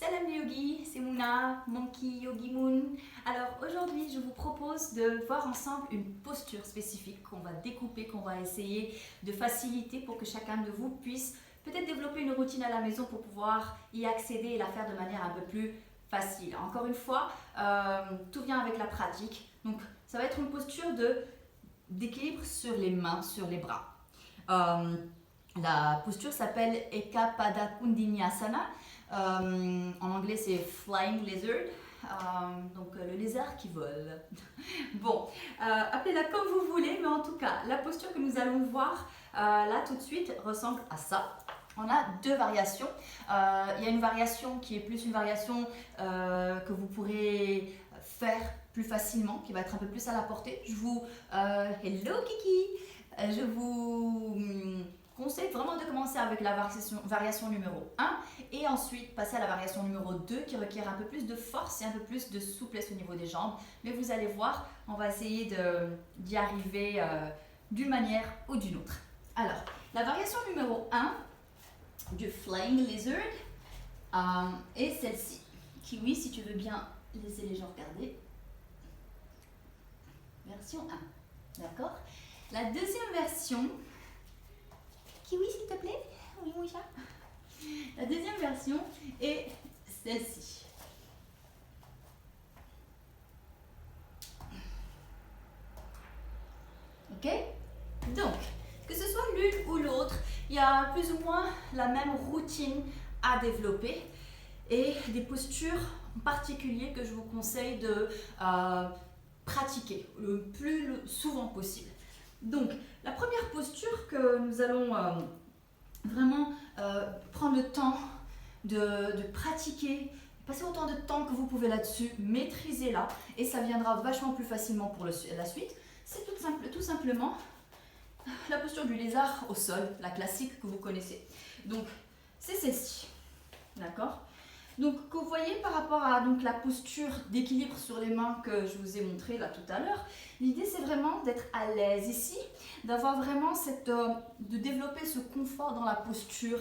Salam les yogis, c'est Mouna, Monkey Yogi Moon. Alors aujourd'hui, je vous propose de voir ensemble une posture spécifique qu'on va découper, qu'on va essayer de faciliter pour que chacun de vous puisse peut-être développer une routine à la maison pour pouvoir y accéder et la faire de manière un peu plus facile. Encore une fois, tout vient avec la pratique. Donc ça va être une posture d'équilibre sur les mains, sur les bras. La posture s'appelle Eka Pada Kundinyasana. En anglais, c'est Flying Lizard, donc le lézard qui vole. Bon, appelez-la comme vous voulez, mais en tout cas, la posture que nous allons voir là tout de suite ressemble à ça. On a deux variations. Il y a une variation qui est plus une variation que vous pourrez faire plus facilement, qui va être un peu plus à la portée. Hello Kiki, je vous conseille vraiment de commencer avec la variation numéro 1 et ensuite passer à la variation numéro 2 qui requiert un peu plus de force et un peu plus de souplesse au niveau des jambes. Mais vous allez voir, on va essayer d'y arriver d'une manière ou d'une autre. Alors, la variation numéro 1 du Flying Lizard est celle-ci. Kiwi, si tu veux bien laisser les gens regarder. Version 1. D'accord? La deuxième version... Kiwi, s'il te plaît? Oui, mon chat. La deuxième version est celle-ci. Ok? Donc, que ce soit l'une ou l'autre, il y a plus ou moins la même routine à développer et des postures en particulier que je vous conseille de pratiquer le plus souvent possible. Donc, la première posture que nous allons vraiment prendre le temps de pratiquer, passer autant de temps que vous pouvez là-dessus, maîtrisez-la et ça viendra vachement plus facilement pour la suite. C'est tout simplement la posture du lézard au sol, la classique que vous connaissez. Donc, c'est celle-ci, d'accord ? Donc, que vous voyez par rapport à la posture d'équilibre sur les mains que je vous ai montré là tout à l'heure, l'idée c'est vraiment d'être à l'aise ici, d'avoir vraiment de développer ce confort dans la posture,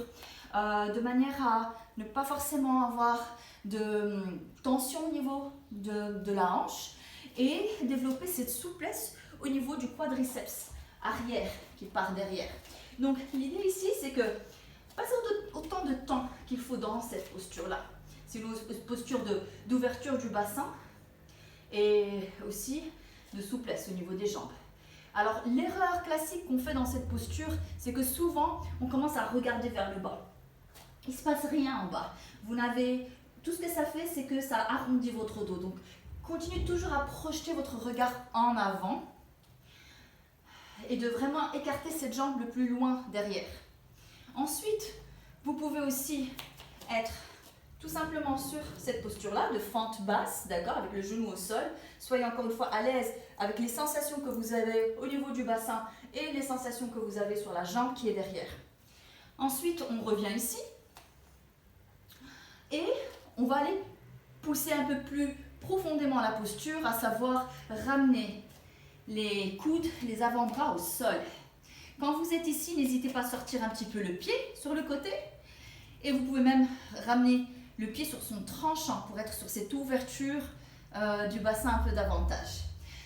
de manière à ne pas forcément avoir de tension au niveau de la hanche et développer cette souplesse au niveau du quadriceps arrière qui part derrière. Donc, l'idée ici c'est que passer autant de temps qu'il faut dans cette posture-là. C'est une posture d'ouverture du bassin et aussi de souplesse au niveau des jambes. Alors, l'erreur classique qu'on fait dans cette posture, c'est que souvent, on commence à regarder vers le bas. Il ne se passe rien en bas. Tout ce que ça fait, c'est que ça arrondit votre dos. Donc, continuez toujours à projeter votre regard en avant et de vraiment écarter cette jambe le plus loin derrière. Ensuite, vous pouvez aussi être tout simplement sur cette posture-là, de fente basse, d'accord, avec le genou au sol. Soyez encore une fois à l'aise avec les sensations que vous avez au niveau du bassin et les sensations que vous avez sur la jambe qui est derrière. Ensuite, on revient ici et on va aller pousser un peu plus profondément la posture, à savoir ramener les coudes, les avant-bras au sol. Quand vous êtes ici, n'hésitez pas à sortir un petit peu le pied sur le côté et vous pouvez même ramener le pied sur son tranchant pour être sur cette ouverture du bassin un peu davantage.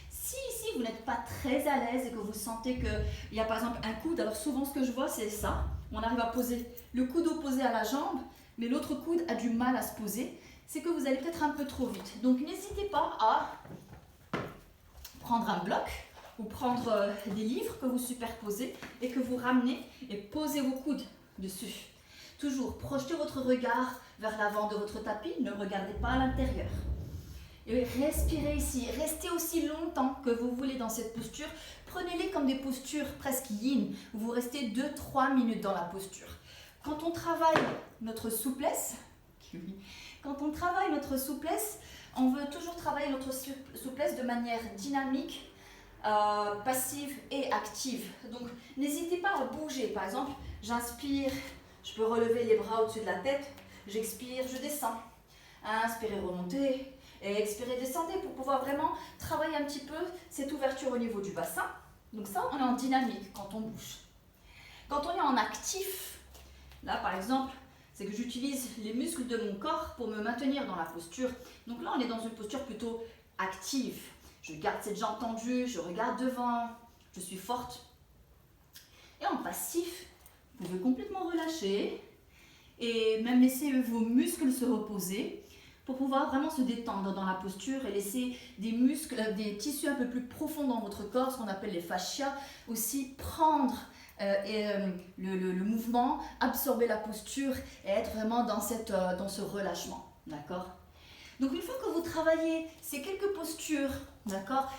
Si ici vous n'êtes pas très à l'aise et que vous sentez qu'il y a par exemple un coude, alors souvent ce que je vois c'est ça, on arrive à poser le coude opposé à la jambe, mais l'autre coude a du mal à se poser, c'est que vous allez peut-être un peu trop vite. Donc n'hésitez pas à prendre un bloc ou prendre des livres que vous superposez et que vous ramenez et posez vos coudes dessus. Toujours, projetez votre regard vers l'avant de votre tapis, ne regardez pas à l'intérieur. Et respirez ici, restez aussi longtemps que vous voulez dans cette posture. Prenez-les comme des postures presque yin, où vous restez 2-3 minutes dans la posture. Quand on travaille notre souplesse, on veut toujours travailler notre souplesse de manière dynamique, passive et active. Donc, n'hésitez pas à bouger. Par exemple, j'inspire. Je peux relever les bras au-dessus de la tête, j'expire, je descends. Inspirez, remontez, et expirez, descendez pour pouvoir vraiment travailler un petit peu cette ouverture au niveau du bassin. Donc ça, on est en dynamique quand on bouge. Quand on est en actif, là par exemple, c'est que j'utilise les muscles de mon corps pour me maintenir dans la posture. Donc là, on est dans une posture plutôt active. Je garde cette jambe tendue, je regarde devant, je suis forte. Et en passif, vous pouvez complètement relâcher et même laisser vos muscles se reposer pour pouvoir vraiment se détendre dans la posture et laisser des muscles, des tissus un peu plus profonds dans votre corps, ce qu'on appelle les fascias, aussi prendre le mouvement, absorber la posture et être vraiment dans ce relâchement, d'accord? Donc une fois que vous travaillez ces quelques postures, d'accord,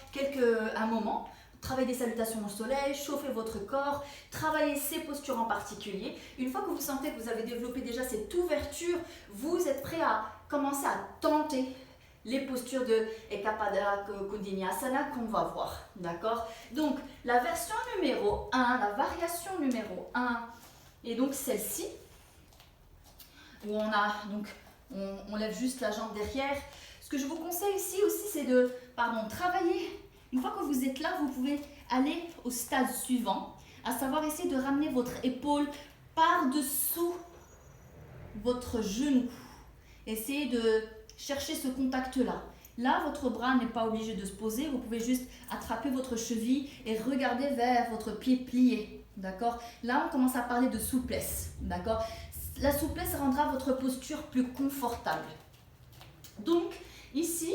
un moment, travaillez des salutations au soleil, chauffez votre corps, travaillez ces postures en particulier. Une fois que vous sentez que vous avez développé déjà cette ouverture, vous êtes prêt à commencer à tenter les postures de Ekapada Kundiniyasana qu'on va voir, d'accord? Donc la version numéro 1, la variation numéro 1, et donc celle-ci, où on lève juste la jambe derrière. Ce que je vous conseille ici aussi, c'est de travailler. Une fois que vous êtes là, vous pouvez aller au stade suivant, à savoir essayer de ramener votre épaule par-dessous votre genou. Essayez de chercher ce contact-là. Là, votre bras n'est pas obligé de se poser. Vous pouvez juste attraper votre cheville et regarder vers votre pied plié. D'accord? Là, on commence à parler de souplesse. D'accord? La souplesse rendra votre posture plus confortable. Donc, ici,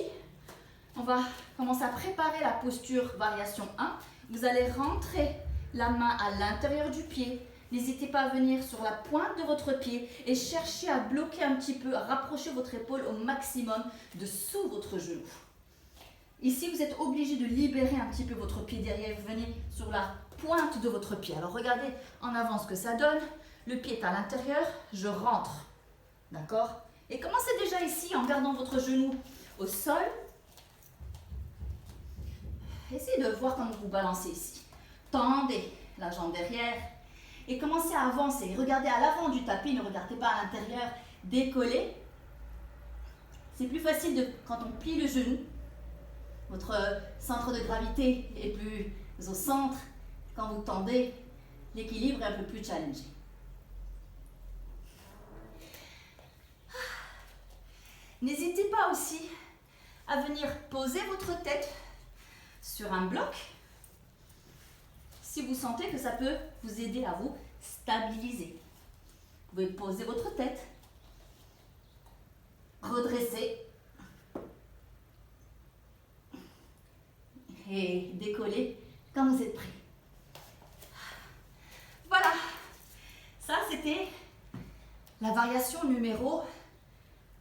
on va commencer à préparer la posture variation 1. Vous allez rentrer la main à l'intérieur du pied. N'hésitez pas à venir sur la pointe de votre pied et cherchez à bloquer un petit peu, à rapprocher votre épaule au maximum de sous votre genou. Ici, vous êtes obligé de libérer un petit peu votre pied derrière. Vous venez sur la pointe de votre pied. Alors, regardez en avant ce que ça donne. Le pied est à l'intérieur, je rentre. D'accord? Et commencez déjà ici en gardant votre genou au sol. Essayez de voir comment vous balancez ici. Tendez la jambe derrière et commencez à avancer. Regardez à l'avant du tapis, ne regardez pas à l'intérieur. Décollez. C'est plus facile quand on plie le genou. Votre centre de gravité est plus au centre. Quand vous tendez, l'équilibre est un peu plus challengé. N'hésitez pas aussi à venir poser votre tête sur un bloc si vous sentez que ça peut vous aider à vous stabiliser. Vous pouvez poser votre tête, redresser et décoller quand vous êtes prêt. Voilà, ça c'était la variation numéro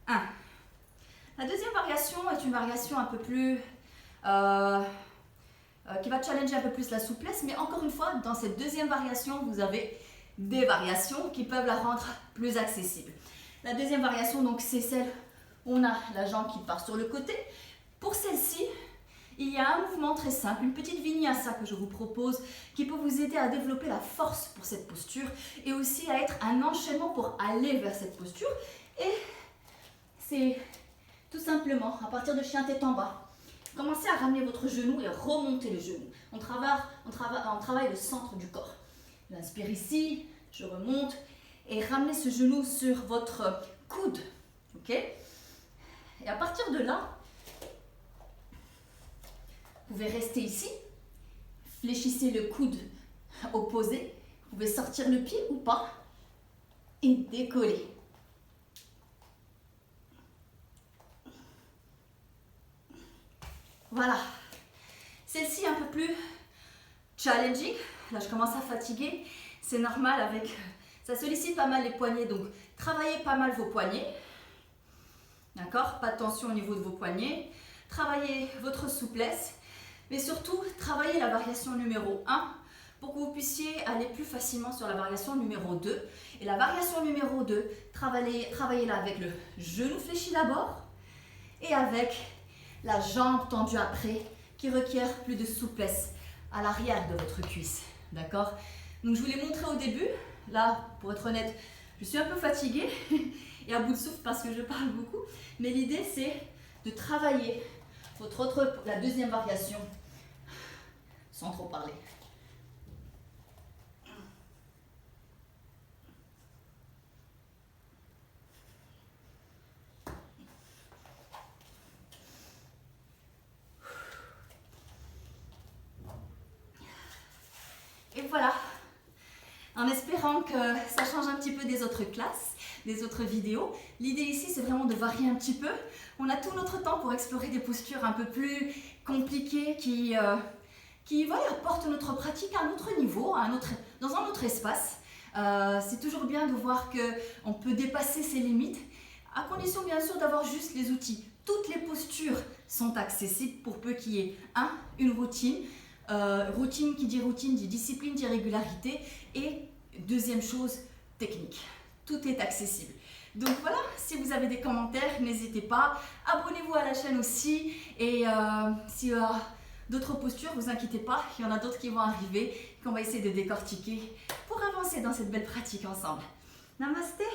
1. La deuxième variation est une variation un peu plus qui va challenger un peu plus la souplesse, mais encore une fois, dans cette deuxième variation, vous avez des variations qui peuvent la rendre plus accessible. La deuxième variation, donc, c'est celle où on a la jambe qui part sur le côté. Pour celle-ci, il y a un mouvement très simple, une petite vinyasa que je vous propose, qui peut vous aider à développer la force pour cette posture et aussi à être un enchaînement pour aller vers cette posture. Et c'est tout simplement, à partir de chien tête en bas, commencez à ramener votre genou et remonter le genou. On travaille le centre du corps. J'inspire ici, je remonte et ramenez ce genou sur votre coude. Ok? Et à partir de là, vous pouvez rester ici. Fléchissez le coude opposé. Vous pouvez sortir le pied ou pas et décoller. Voilà, celle-ci est un peu plus challenging. Là, je commence à fatiguer. C'est normal, ça sollicite pas mal les poignets. Donc, travaillez pas mal vos poignets. D'accord? Pas de tension au niveau de vos poignets. Travaillez votre souplesse. Mais surtout, travaillez la variation numéro 1 pour que vous puissiez aller plus facilement sur la variation numéro 2. Et la variation numéro 2, travaillez-la avec le genou fléchi d'abord et avec la jambe tendue après, qui requiert plus de souplesse à l'arrière de votre cuisse. D'accord? Donc je vous l'ai montré au début. Là, pour être honnête, je suis un peu fatiguée et à bout de souffle parce que je parle beaucoup. Mais l'idée, c'est de travailler la deuxième variation sans trop parler. ça change un petit peu des autres classes, des autres vidéos. L'idée ici, c'est vraiment de varier un petit peu. On a tout notre temps pour explorer des postures un peu plus compliquées qui voilà, portent notre pratique à un autre niveau, dans un autre espace. C'est toujours bien de voir qu'on peut dépasser ses limites, à condition bien sûr d'avoir juste les outils. Toutes les postures sont accessibles pour peu qu'il y ait une routine. Routine qui dit routine, dit discipline, dit régularité. Et deuxième chose, technique. Tout est accessible. Donc voilà, si vous avez des commentaires, n'hésitez pas. Abonnez-vous à la chaîne aussi. Et si d'autres postures, vous inquiétez pas, il y en a d'autres qui vont arriver, qu'on va essayer de décortiquer pour avancer dans cette belle pratique ensemble. Namasté!